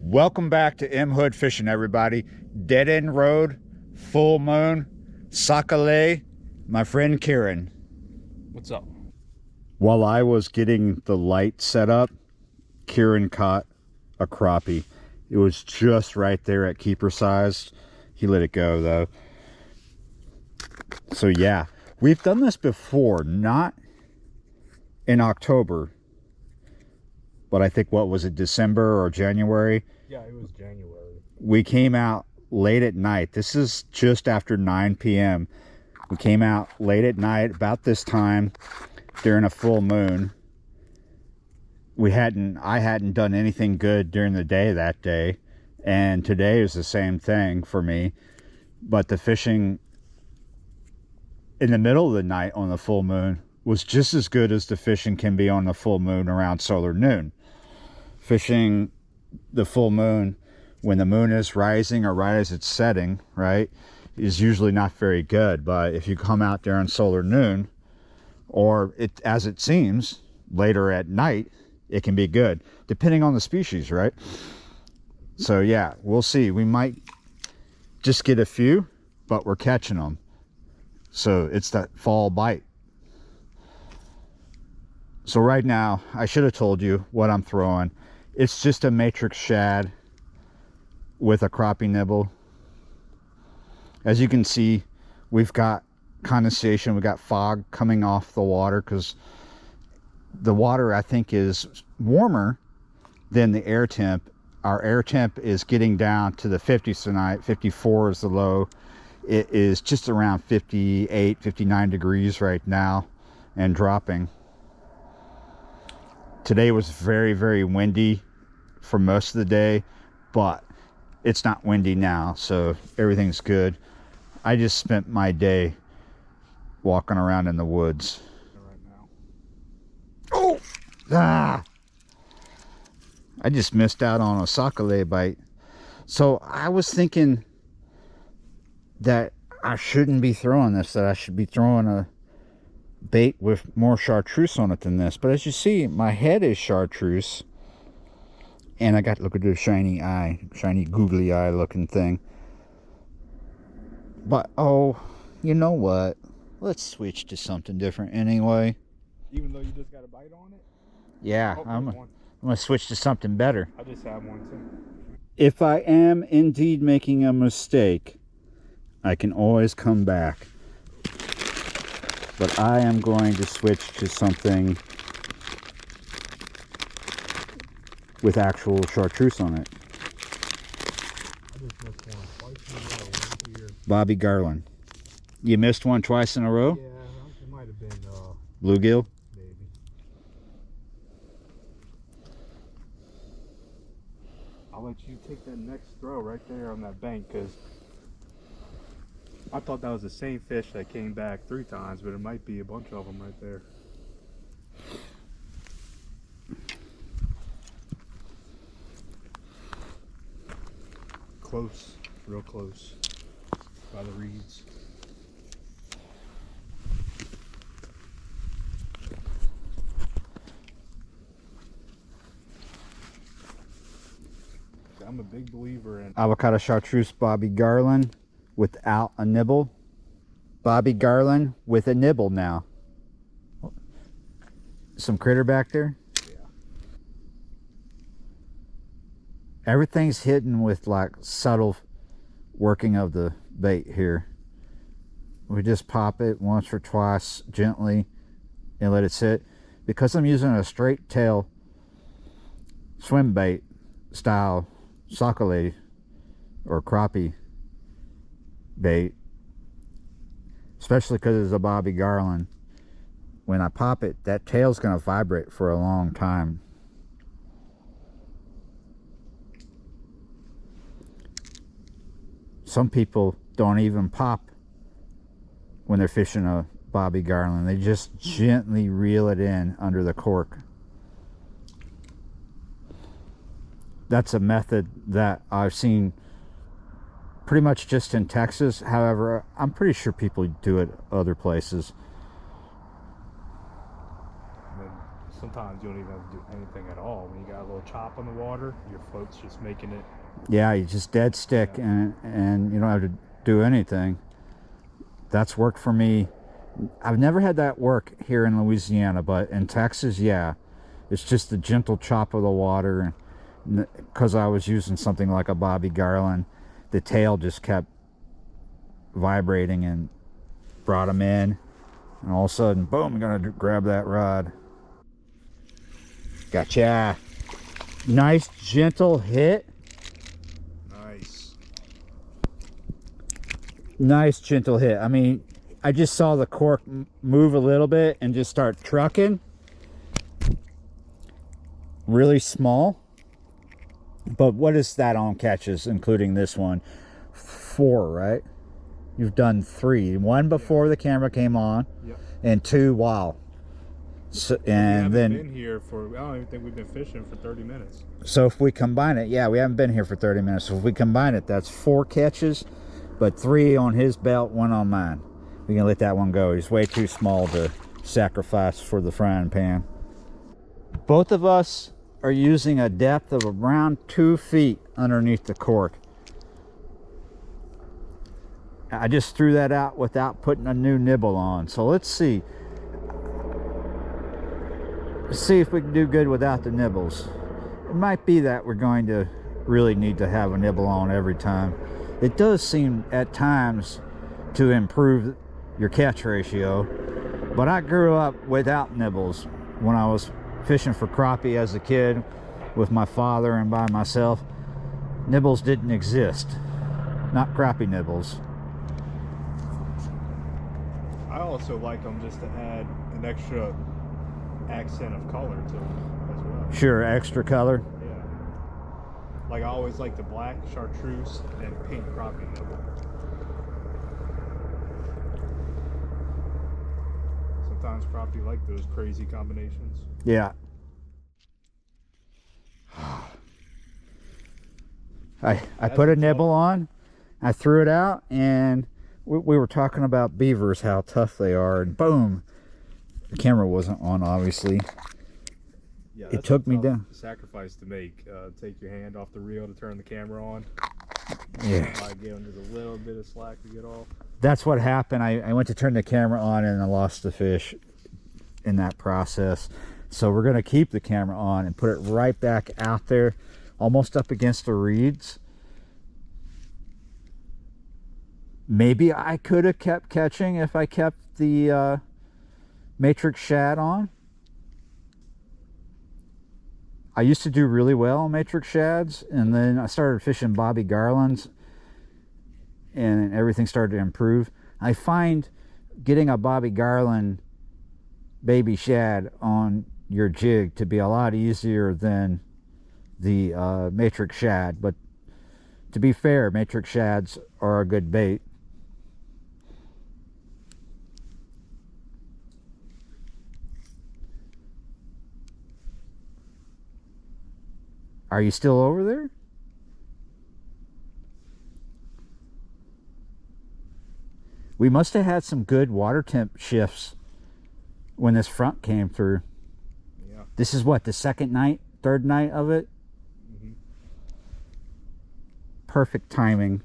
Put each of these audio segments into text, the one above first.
Welcome back to M Hood Fishing, everybody. Dead End Road, full moon, Sakale, my friend Kieran. What's up? While I was getting the light set up, Kieran caught a crappie. It was just right there at keeper size. He let it go though. So yeah, we've done this before, not in October, but I think, what was it, December or January? Yeah, it was January. We came out late at night. This is just after 9 p.m. We came out late at night, about this time, during a full moon. I hadn't done anything good during the day that day, and today is the same thing for me. But the fishing in the middle of the night on the full moon was just as good as the fishing can be on the full moon around solar noon. Fishing the full moon when the moon is rising or right as it's setting, right, is usually not very good. But if you come out during solar noon, or as it seems later at night, it can be good, depending on the species, right? So yeah, we'll see. We might just get a few, but we're catching them. So it's that fall bite. So right now, I should have told you what I'm throwing. It's just a matrix shad with a crappie nibble. As you can see, we've got condensation, we've got fog coming off the water, because the water, I think, is warmer than the air temp. Our air temp is getting down to the 50s tonight. 54 is the low. It is just around 58, 59 degrees right now and dropping. Today was very, very windy for most of the day, but it's not windy now, so everything's good. I just spent my day walking around in the woods. Right now. Oh! Ah! I just missed out on a sakale bite. So I was thinking that I shouldn't be throwing this, that I should be throwing a bait with more chartreuse on it than this. But as you see, my head is chartreuse, and I got, look at this shiny eye, shiny googly eye looking thing. But oh, you know what, let's switch to something different anyway. Even though you just got a bite on it? Yeah, I'm gonna switch to something better. I just had one too. If I am indeed making a mistake, I can always come back. But I am going to switch to something with actual chartreuse on it. I just missed one twice in a row right here. Bobby Garland. You missed one twice in a row? Yeah, it might have been Bluegill? maybe. I'll let you take that next throw right there on that bank, because I thought that was the same fish that came back 3 times, but it might be a bunch of them right there. Close, real close, by the reeds. I'm a big believer in Avocado chartreuse Bobby Garland without a nibble. Bobby Garland with a nibble now. Some critter back there? Yeah. Everything's hidden with like subtle working of the bait here. We just pop it once or twice gently and let it sit. Because I'm using a straight tail swim bait style sakale or crappie bait, especially because it's a Bobby Garland, when I pop it, that tail's going to vibrate for a long time. Some people don't even pop when they're fishing a Bobby Garland. They just gently reel it in under the cork. That's a method that I've seen pretty much just in Texas. However, I'm pretty sure people do it other places. And then sometimes you don't even have to do anything at all. When you got a little chop on the water, your float's just making it. Yeah, you just dead stick, Yeah. and you don't have to do anything. That's worked for me. I've never had that work here in Louisiana, but in Texas, yeah. It's just the gentle chop of the water. Because I was using something like a Bobby Garland, the tail just kept vibrating and brought him in. And all of a sudden, boom, I'm going to grab that rod. Gotcha. Nice, gentle hit. Nice. Nice, gentle hit. I mean, I just saw the cork move a little bit and just start trucking. Really small. But what is that on catches, including this one? 4, right? You've done 3. 1 before the camera came on, Yep. and 2 while. So, We and haven't then, been here for, I don't even think we've been fishing for 30 minutes. so if we combine it, yeah, we haven't been here for 30 minutes. So if we combine it, that's 4 catches, but 3 on his belt, 1 on mine. We can let that one go. He's way too small to sacrifice for the frying pan. Both of us are using a depth of around 2 feet underneath the cork. I just threw that out without putting a new nibble on. So let's see. Let's see if we can do good without the nibbles. It might be that we're going to really need to have a nibble on every time. It does seem at times to improve your catch ratio, but I grew up without nibbles when I was fishing for crappie as a kid with my father and by myself. Nibbles didn't exist. Not crappie nibbles. I also like them just to add an extra accent of color to them as well. Sure, extra color. Yeah. Like I always like the black chartreuse and pink crappie nibble. Sometimes crappie like those crazy combinations. Yeah. I put a nibble on, I threw it out, and we were talking about beavers, how tough they are, and boom, the camera wasn't on, obviously. Yeah, It took me down. Sacrifice to make. Take your hand off the reel to turn the camera on. Yeah. Might give them just a little bit of slack to get off. That's what happened. I went to turn the camera on and I lost the fish in that process. So we're going to keep the camera on and put it right back out there, almost up against the reeds. Maybe I could have kept catching if I kept the matrix shad on. I used to do really well on matrix shads, and then I started fishing Bobby Garlands, and everything started to improve. I find getting a Bobby Garland baby shad on your jig to be a lot easier than the matrix shad, but to be fair, matrix shads are a good bait. Are you still over there? We must have had some good water temp shifts when this front came through. Yeah. This is what, the second night, third night of it? Mm-hmm. Perfect timing.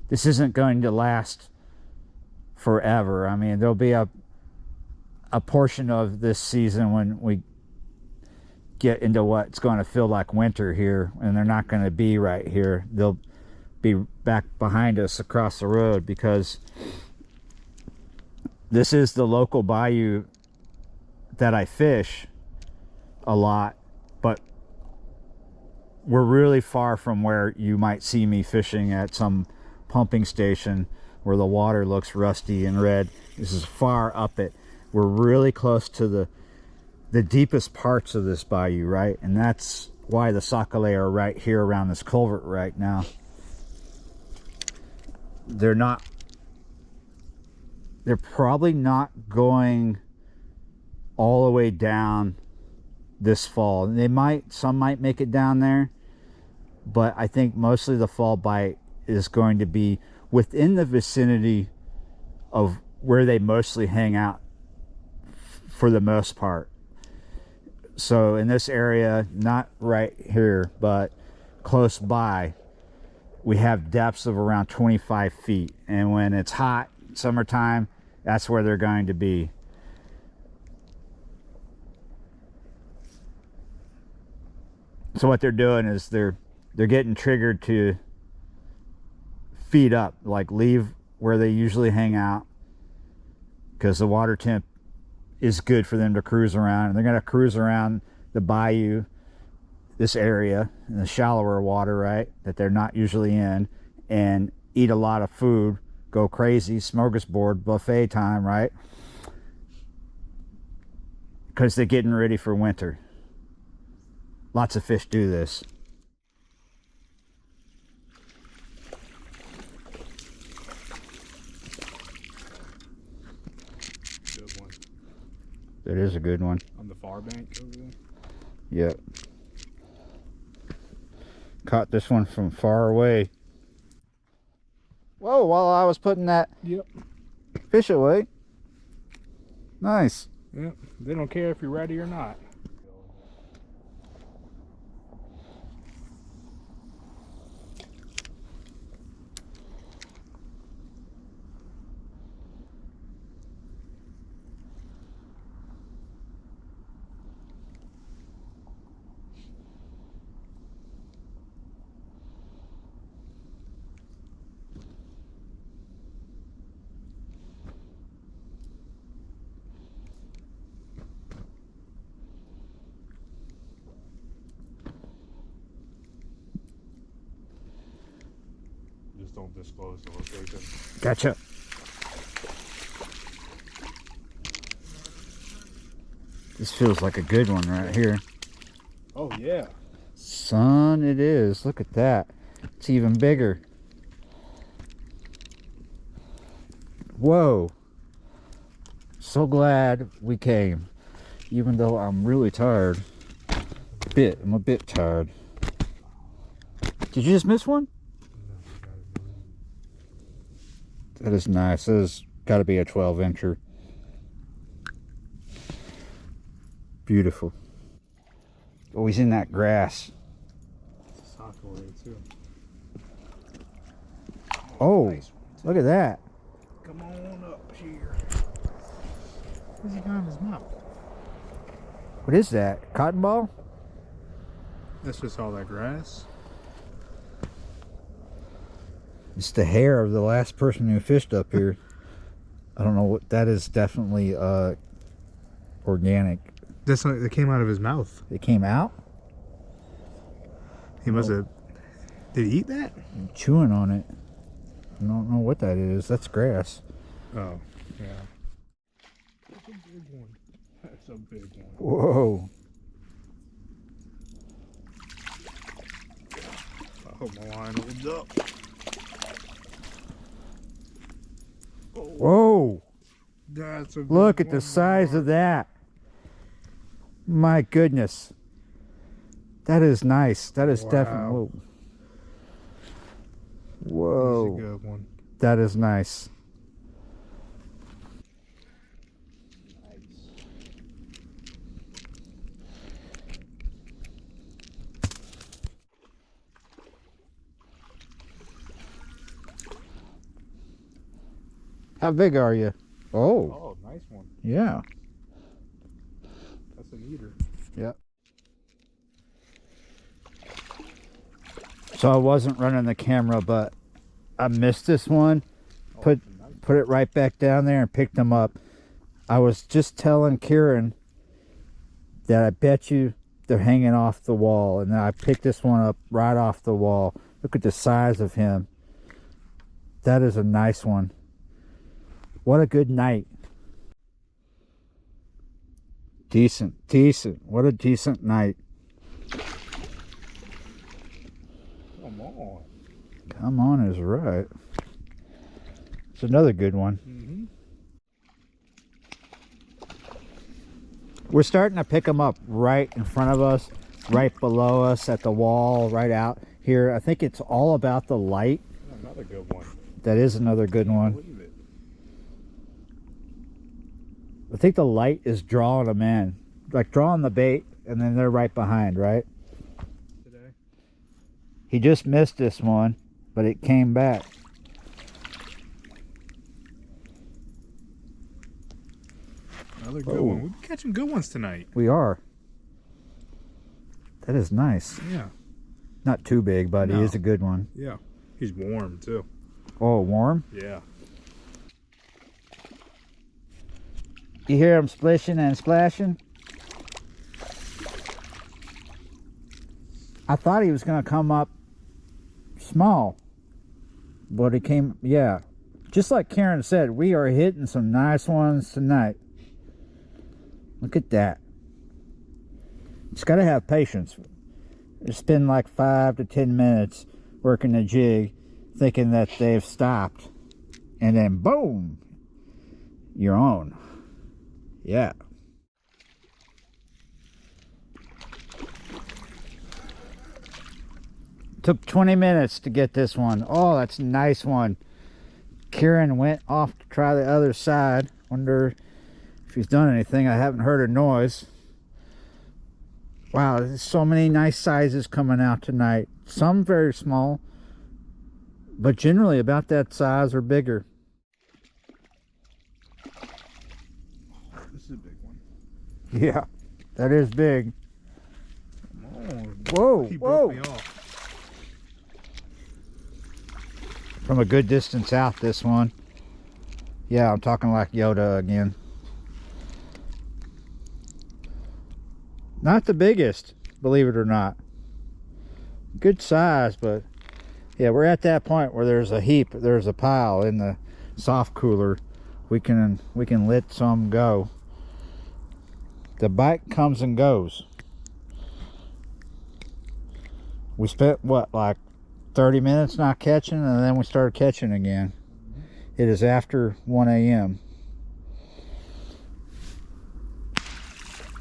This isn't going to last forever. I mean, there'll be a portion of this season when we get into what's going to feel like winter here, and they're not going to be right here. They'll be back behind us across the road, because this is the local bayou that I fish a lot, but we're really far from where you might see me fishing at some pumping station where the water looks rusty and red. This is far up it. We're really close to the deepest parts of this bayou, right? And that's why the sac-a-lait are right here around this culvert right now. They're probably not going all the way down this fall. Some might make it down there, but I think mostly the fall bite is going to be within the vicinity of where they mostly hang out for the most part. So in this area, not right here, but close by, we have depths of around 25 feet. And when it's hot, summertime, that's where they're going to be. So what they're doing is they're getting triggered to feed up, like leave where they usually hang out, because the water temp is good for them to cruise around. And they're going to cruise around the bayou, this area, in the shallower water, right, that they're not usually in, and eat a lot of food, go crazy, smorgasbord, buffet time, right, because they're getting ready for winter. Lots of fish do this. Good one. That is a good one. On the far bank over there? Yep. Caught this one from far away. Whoa, while I was putting that fish away. Nice. Yep. They don't care if you're ready or not. Just don't disclose the location. Gotcha. This feels like a good one right here. Oh yeah. Son, it is. Look at that. It's even bigger. Whoa. So glad we came. Even though I'm really tired. I'm a bit tired. Did you just miss one? That is nice. That has got to be a 12-incher. Beautiful. Oh, he's in that grass. Too. Oh, Nice. look at that. Come on up here. What's he got in his mouth? What is that? Cotton ball? That's just all that grass. It's the hair of the last person who fished up here. I don't know what that is. Definitely organic. That's like it came out of his mouth. It came out? He must have. Did he eat that? I'm chewing on it. I don't know what that is. That's grass. Oh, yeah. That's a big one. That's a big one. Whoa. I hope my line holds up. Whoa. That's a big Look at the one. size of that. My goodness. That is nice. That is Wow. definitely. Whoa. He's a good one. That is nice. How big are you? Oh, Oh, nice one. yeah. That's an eater. Yep. So I wasn't running the camera, but I missed this one. Put it right back down there and picked them up. I was just telling Kieran that I bet you they're hanging off the wall, and then I picked this one up right off the wall. Look at the size of him. That is a nice one. What a good night. Decent. What a decent night. Come on. Come on is right. It's another good one. Mm-hmm. We're starting to pick them up right in front of us, right below us at the wall, right out here. I think it's all about the light. Another good one. That is another good one. Believe it. I think the light is drawing them in. Like drawing the bait, and then they're right behind, right? Today. He just missed this one, but it came back. Another good one. We're catching good ones tonight. We are. That is nice. Yeah. Not too big, but he is a good one. Yeah. He's warm too. Oh, warm? Yeah. You hear him splishing and splashing? I thought he was going to come up small, but he came, yeah. Just like Karen said, we are hitting some nice ones tonight. Look at that. Just got to have patience. Spend like 5 to 10 minutes working the jig, thinking that they've stopped, and then boom, you're on. Yeah. Took 20 minutes to get this one. Oh, that's a nice one. Kieran went off to try the other side. Wonder if he's done anything. I haven't heard a noise. Wow, there's so many nice sizes coming out tonight. Some very small, but generally about that size or bigger. This is a big one. Yeah, that is big. Oh, Whoa, he whoa. broke me off. From a good distance out, this one. Yeah, I'm talking like Yoda again. Not the biggest, believe it or not. Good size, but yeah, we're at that point where there's a heap, there's a pile in the soft cooler. We can let some go. The bite comes and goes. We spent what, like 30 minutes not catching, and then we started catching again. It is after 1 a.m.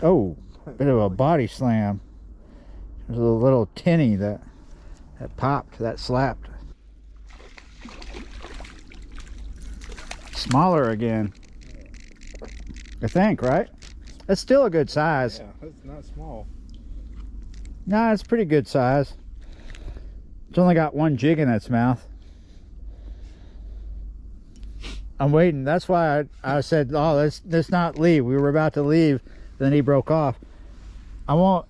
Oh, bit of a body slam. There's a little tinny that popped, that slapped. Smaller again, I think, right? That's still a good size. Yeah, that's not small. Nah, it's pretty good size. It's only got one jig in its mouth. I'm waiting. That's why I said, oh, let's not leave. We were about to leave, then he broke off. I won't.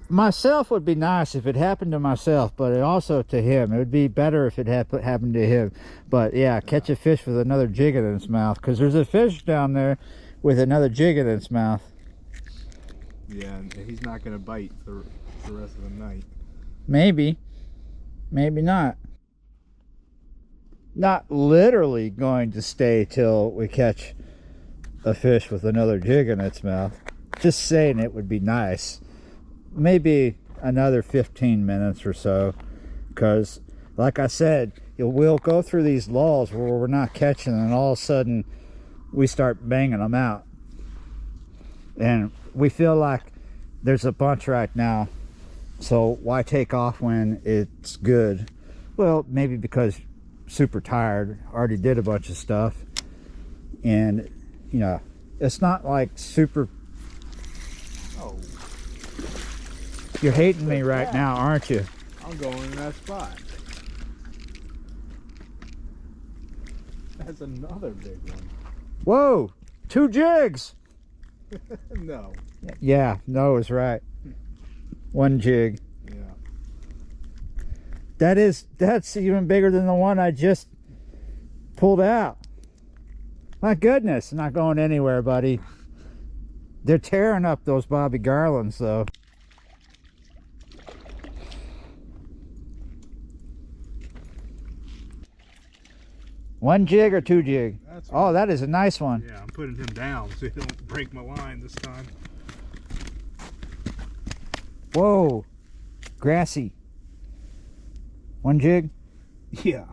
Myself would be nice if it happened to myself, but it also to him. It would be better if it happened to him. But yeah, catch a fish with another jig in its mouth, because there's a fish down there with another jig in its mouth. Yeah, and he's not going to bite for the rest of the night. Maybe. Maybe not. Not literally going to stay till we catch a fish with another jig in its mouth. Just saying it would be nice. Maybe another 15 minutes or so. Because, like I said, we'll go through these lulls where we're not catching, and all of a sudden we start banging them out. And we feel like there's a bunch right now. So why take off when it's good? Well, maybe because super tired, already did a bunch of stuff, and you know, it's not like super. Oh, you're hating me right now, aren't you? I'm going in that spot. That's another big one. Whoa, 2 jigs. No. Yeah, no is right. 1 jig. Yeah. That's even bigger than the one I just pulled out. My goodness, not going anywhere, buddy. They're tearing up those Bobby Garlands, though. One jig or 2 jig? Oh, that is a nice one. Yeah, I'm putting him down so he don't break my line this time. Whoa, grassy. 1 jig? Yeah.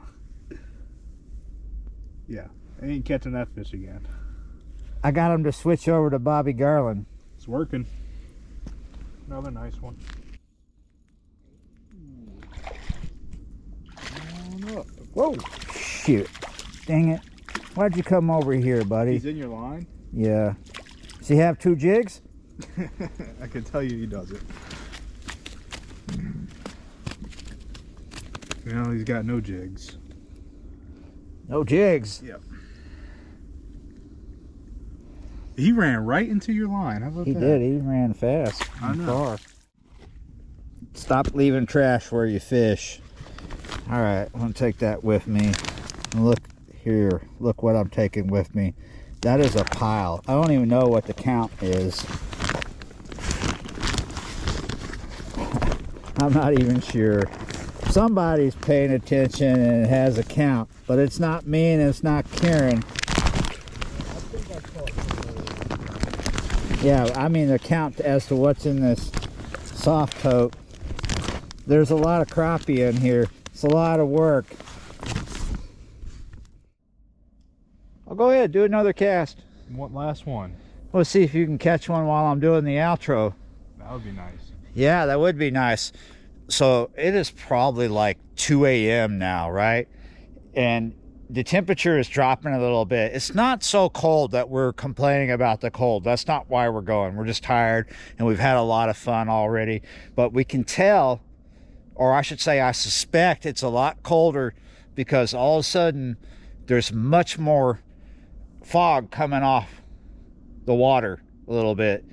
Yeah, I ain't catching that fish again. I got him to switch over to Bobby Garland. It's working. Another nice one. On up. Whoa, shoot. Dang it. Why'd you come over here, buddy? He's in your line? Yeah. Does he have 2 jigs? I can tell you he does it. Well, he's got no jigs. No jigs. Yep. He ran right into your line. How about He that? did. He ran fast. I know. Far. Stop leaving trash where you fish. All right, I'm gonna take that with me. And look here. Look what I'm taking with me. That is a pile. I don't even know what the count is. I'm not even sure. Somebody's paying attention and it has a count, but it's not me and it's not Karen. Yeah, I mean the count as to what's in this soft tote. There's a lot of crappie in here. It's a lot of work. I'll go ahead, do another cast. What last one? Let's see if you can catch one while I'm doing the outro. That would be nice. Yeah, that would be nice. So it is probably like 2 a.m. now, right? And the temperature is dropping a little bit. It's not so cold that we're complaining about the cold. That's not why we're going. We're just tired and we've had a lot of fun already. But we can tell, or I should say I suspect it's a lot colder because all of a sudden there's much more fog coming off the water a little bit.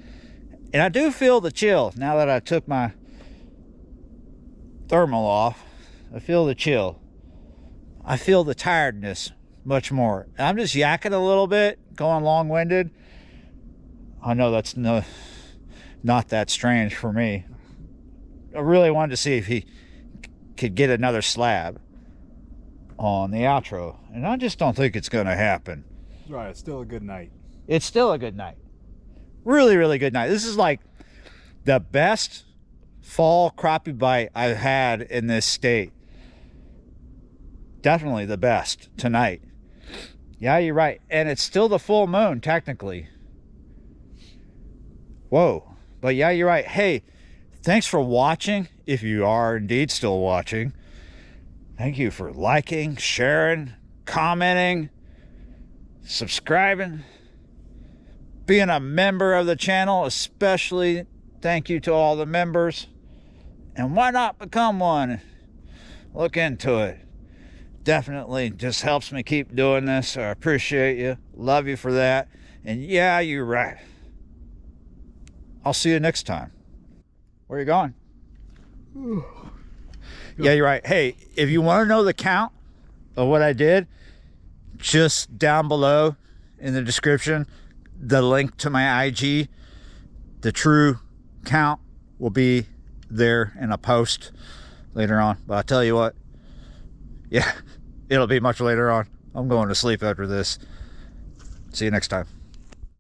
And I do feel the chill now that I took my thermal off. I feel the chill. I feel the tiredness much more. I'm just yakking a little bit, going long-winded. I know that's not that strange for me. I really wanted to see if he could get another slab on the outro, and I just don't think it's going to happen. Right, it's still a good night. It's still a good night. Really, really good night. This is like the best fall crappie bite I've had in this state. Definitely the best tonight. Yeah, you're right. And it's still the full moon, technically. Whoa. But yeah, you're right. Hey, thanks for watching. If you are indeed still watching, thank you for liking, sharing, commenting, subscribing, being a member of the channel. Especially thank you to all the members. And why not become one? Look into it. Definitely just helps me keep doing this. I appreciate you. Love you for that. And yeah, you're right. I'll see you next time. Where are you going? Yeah, you're right. Hey, if you want to know the count of what I did, just down below in the description, the link to my IG, the true count will be there in a post later on. But I'll tell you what, yeah, it'll be much later on. I'm going to sleep after this. See you next time.